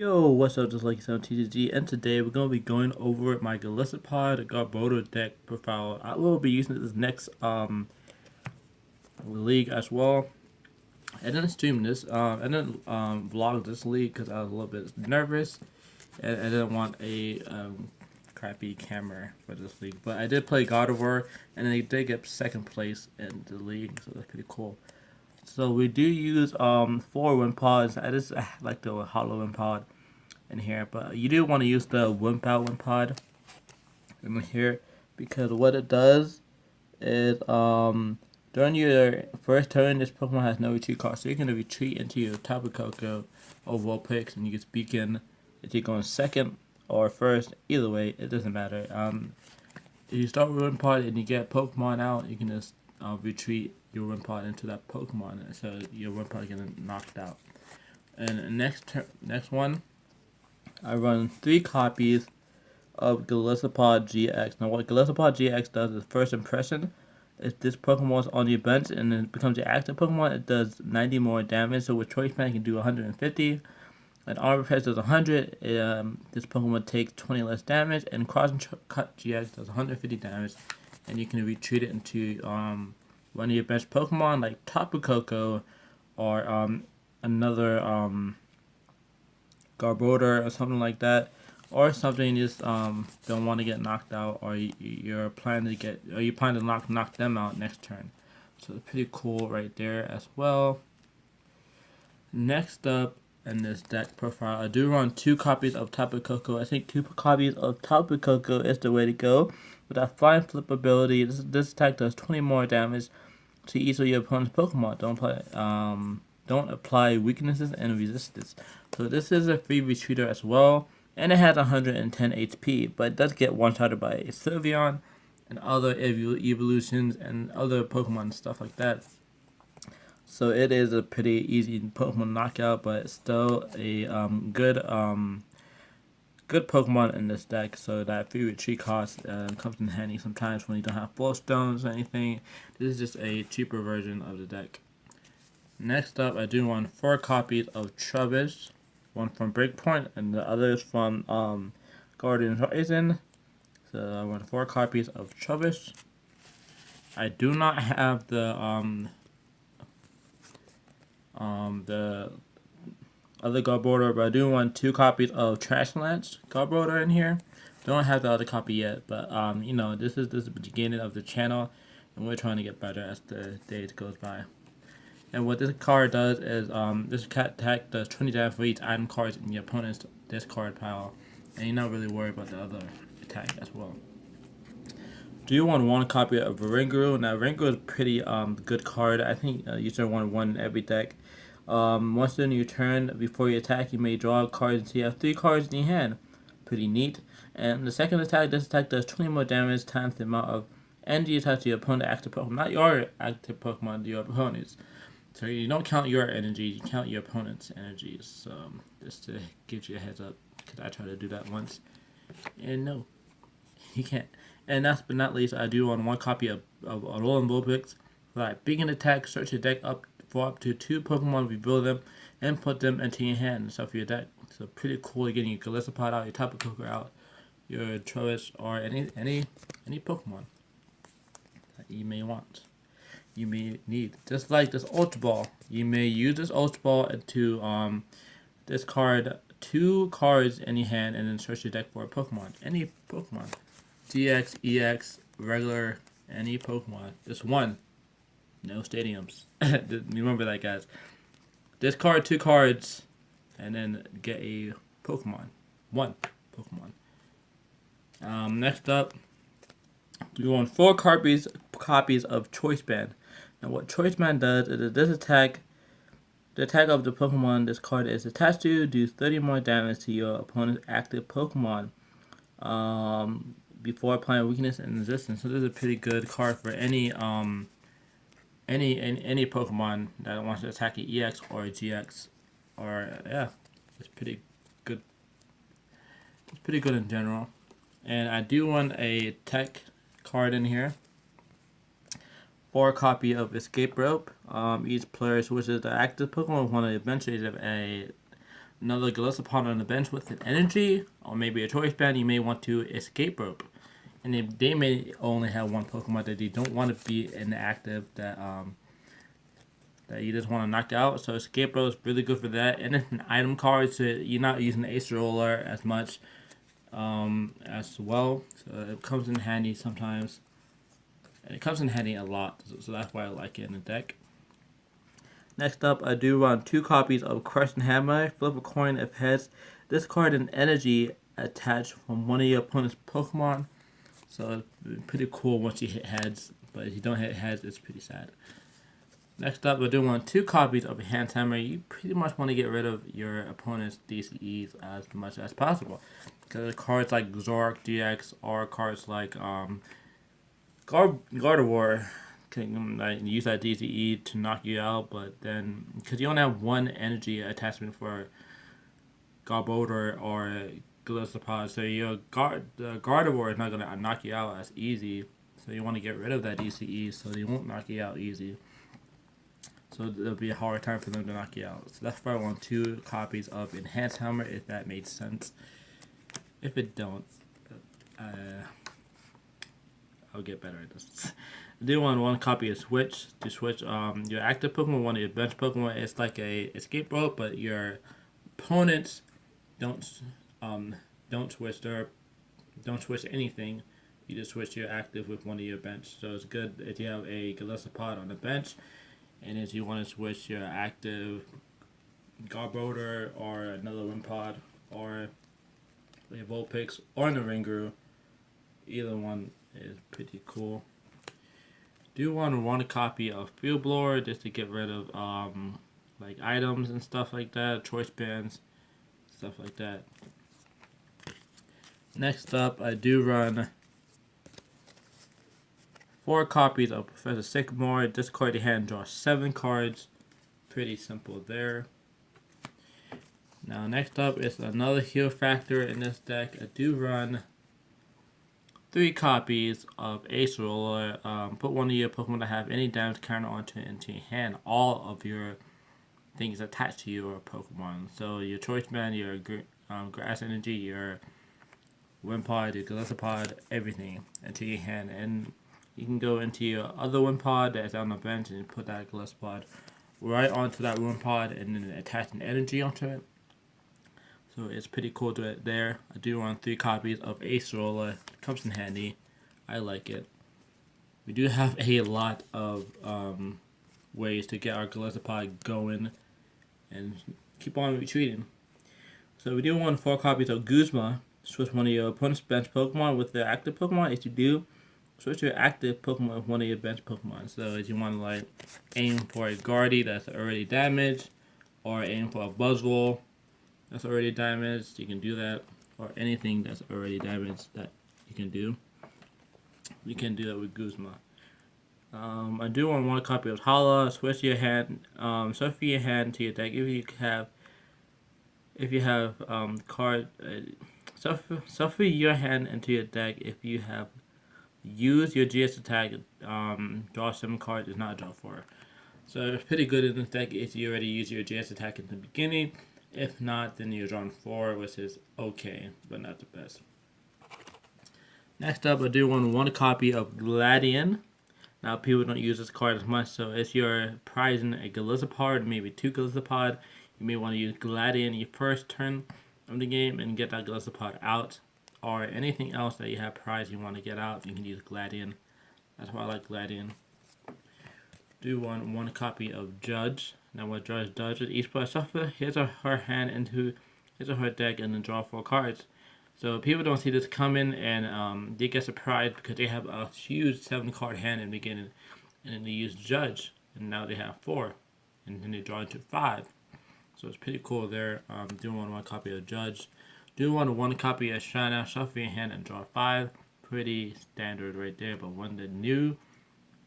Yo, what's up? Just like 7TGG, and today we're gonna be going over my golisopod garbodor deck profile. I will be using this next league as well. I didn't stream this. I didn't vlog this league because I was a little bit nervous, and I didn't want a crappy camera for this league. But I did play God of War, and they did get second place in the league, so that's pretty cool. So we do use 4 wind pods. I just like the hollow wind pod in here, but you do want to use the wimp out wind pod in here because what it does is during your first turn, this Pokemon has no retreat cost, so you're gonna retreat into your Tapu Koko or Vulpix, and you can Beacon if you're going second or first. Either way, it doesn't matter. If you start with Wind Pod and you get Pokemon out, you can just retreat your Wind Pod into that Pokemon, so your Wind Pod gets knocked out. And next one, I run 3 copies of golisopod GX. Now, what golisopod GX does is first impression. If this Pokemon is on your bench and then becomes your active Pokemon, it does 90 more damage. So with Choice Band, you can do 150. And Armor Press does 100. This Pokemon takes 20 less damage. And Cross and Cut GX does 150 damage. And you can retreat it into one of your bench Pokemon like Tapu Koko or another Garbodor or something like that, or something you just don't want to get knocked out, or you're planning to knock them out next turn. So it's pretty cool right there as well. Next up in this deck profile, I do run 2 copies of Tapu Koko. I think 2 copies of Tapu Koko is the way to go. With that Flying Flip ability, this attack does 20 more damage to each of your opponent's Pokemon. Don't apply weaknesses and resistance. So this is a free retreater as well, and it has 110 HP, but it does get one-shotted by a Sylveon and other evolutions and other Pokemon and stuff like that. So it is a pretty easy Pokemon knockout, but it's still a good Pokemon in this deck. So that free retreat cost comes in handy sometimes when you don't have full stones or anything. This is just a cheaper version of the deck. Next up, I do want 4 copies of Trubbish, one from Breakpoint, and the other is from Guardian Horizon. So I want 4 copies of Trubbish. I do not have the other Garbodor, but I do want 2 copies of Trash Lance Garbodor in here. Don't have the other copy yet, but this is the beginning of the channel, and we're trying to get better as the days goes by. And what this card does is this attack does 20 damage for each item cards in your opponent's discard pile, and you're not really worried about the other attack as well. Do you want 1 copy of Ringu? Now Ringu is a pretty good card. I think you should want one in every deck. Once in your turn, before you attack, you may draw a card until you have 3 cards in your hand. Pretty neat. And the second attack, this attack does 20 more damage times the amount of energy attached to your opponent's active Pokemon. Not your active Pokemon, your opponent's. So you don't count your energy, you count your opponent's energies. So just to give you a heads up, because I tried to do that once, and no, you can't. And last but not least, I do want 1 copy of Alolan Vulpix. Like, begin attack, search your deck up for up to 2 Pokemon, reveal them, and put them into your hand and stuff for your deck. So pretty cool. You're getting your Golisopod out, your Tapu Koko out, your Troish, or any Pokemon that you may want. You may need, just like this Ultra Ball. You may use this Ultra Ball to discard 2 cards in your hand and then search your deck for a Pokemon. Any Pokemon. GX, EX, regular, any Pokemon. Just one. No stadiums. Remember that, guys. Discard 2 cards and then get a Pokemon. One Pokemon. Next up, we want 4 copies of Choice Band. Now, what Choice Band does is this attack, the attack of the Pokemon this card is attached to, do 30 more damage to your opponent's active Pokemon before applying weakness and resistance. So this is a pretty good card for any Pokemon that wants to attack an EX or a GX, or yeah, it's pretty good. It's pretty good in general. And I do want a tech card in here. 4 copy of Escape Rope. Each player switches the active Pokemon with one of the adventures of a another golisopod on the bench with an energy, or maybe a choice band, you may want to escape rope. And they may only have one Pokemon that you don't want to be inactive that you just want to knock out. So escape rope is really good for that. And it's an item card, so you're not using the Ace Roller as much as well. So it comes in handy sometimes. And it comes in handy a lot, so that's why I like it in the deck. Next up, I do run 2 copies of Crescent Hammer. Flip a coin if heads. Discard an energy attached from one of your opponent's Pokemon. So it's pretty cool once you hit heads, but if you don't hit heads, it's pretty sad. Next up, I do want 2 copies of Hand Hammer. You pretty much want to get rid of your opponent's DCEs as much as possible. Because cards like Zork GX or cards like Gardevoir can use that DCE to knock you out, but then because you only have one energy attachment for Garbodor or golisopod, so your Gardevoir is not going to knock you out as easy. So you want to get rid of that DCE so they won't knock you out easy. So it'll be a hard time for them to knock you out. So that's why I want 2 copies of Enhanced Hammer, if that made sense. If it don't, I'll get better at this. I do want 1 copy of Switch to switch your active Pokemon, one of your bench Pokemon. It's like a escape rope, but your opponents don't switch anything. You just switch your active with one of your bench. So it's good if you have a golisopod on the bench, and if you want to switch your active Garbodor or another Wimpod or a Vulpix or an Ringu, either one is pretty cool. Do want 1 copy of Field Blower just to get rid of like items and stuff like that, choice bands, stuff like that. Next up, I do run 4 copies of Professor Sycamore. Discard your hand and draw 7 cards. Pretty simple there. Now next up is another heal factor in this deck. I do run 3 copies of Ace Roller. Put one of your Pokemon that have any damage counter into your hand. All of your things attached to your Pokemon. So your Choice Band, your Grass Energy, your Wimpod, your Golisopod, everything into your hand. And you can go into your other Wimpod that's on the bench and put that Golisopod right onto that Wimpod and then attach an energy onto it. So it's pretty cool to it there. I do want 3 copies of Ace Roller. It comes in handy. I like it. We do have a lot of ways to get our Golisopod going and keep on retreating. So we do want 4 copies of Guzma. Switch one of your opponent's bench Pokemon with their active Pokemon. If you do, switch your active Pokemon with one of your bench Pokemon. So if you want to like aim for a Guardy that's already damaged, or aim for a Buzzwole that's already damaged, you can do that. Or anything that's already damaged that you can do. You can do that with Guzma. I do want 1 copy of Hala. Switch your hand, shuffle your hand to your deck. If you have card, shuffle your hand into your deck. If you have used your GS attack, draw 7 cards. Is not a draw 4. So it's pretty good in this deck if you already use your GS attack in the beginning. If not, then you're drawing 4, which is okay, but not the best. Next up, I do want 1 copy of Gladian. Now, people don't use this card as much, so if you're prizing a Golisopod, maybe 2 Golisopod, you may want to use Gladian your first turn of the game and get that Golisopod out. Or anything else that you have prized you want to get out, you can use Gladian. That's why I like Gladian. Do want 1 copy of Judge. Now what Judge does is each player shuffle his or her hand into his or her deck and then draw 4 cards. So people don't see this coming and they get surprised because they have a huge 7-card hand in the beginning. And then they use Judge and now they have 4. And then they draw into 5. So it's pretty cool there. Do want 1 copy of Judge. Do want 1 copy of Shana. Shuffle your hand and draw 5. Pretty standard right there. But when the new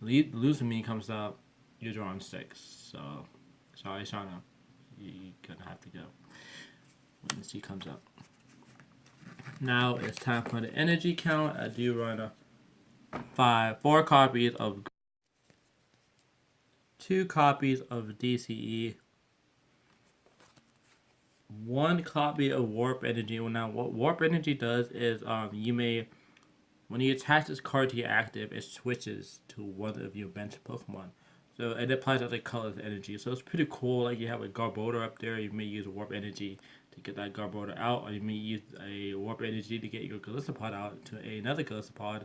Luzamine comes out, you're drawing 6. So, sorry, Shana. You're gonna have to go when she comes out. Now it's time for the energy count. I do run 4 copies of 2 copies of DCE, one copy of Warp Energy. Well, now what Warp Energy does is when you attach this card to your active, it switches to one of your bench Pokemon. So it applies other colors of energy. So it's pretty cool. Like you have a Garbodor up there, you may use Warp Energy to get that Garbodor out, or you may use a Warp Energy to get your Golisopod out to another Golisopod,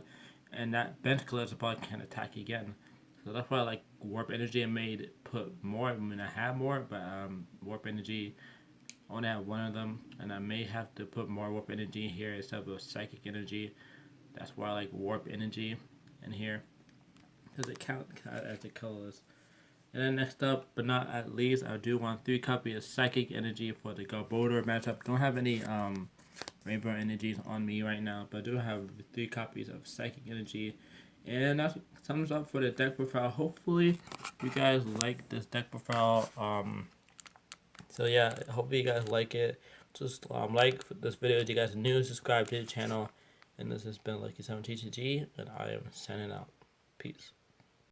and that bench Golisopod can attack again. So that's why I like Warp Energy. I made put more. I mean, I have more, but Warp Energy, I only have one of them, and I may have to put more Warp Energy here instead of Psychic Energy. That's why I like Warp Energy in here, because it counts as the colors. And then next up, but not at least, I do want 3 copies of Psychic Energy for the Garbodor matchup. Don't have any Rainbow Energies on me right now, but I do have 3 copies of Psychic Energy. And that sums up for the deck profile. Hopefully, you guys like this deck profile. So yeah, hopefully you guys like it. Just like this video if you guys are new, subscribe to the channel. And this has been Lucky7TCG, and I am signing out. Peace.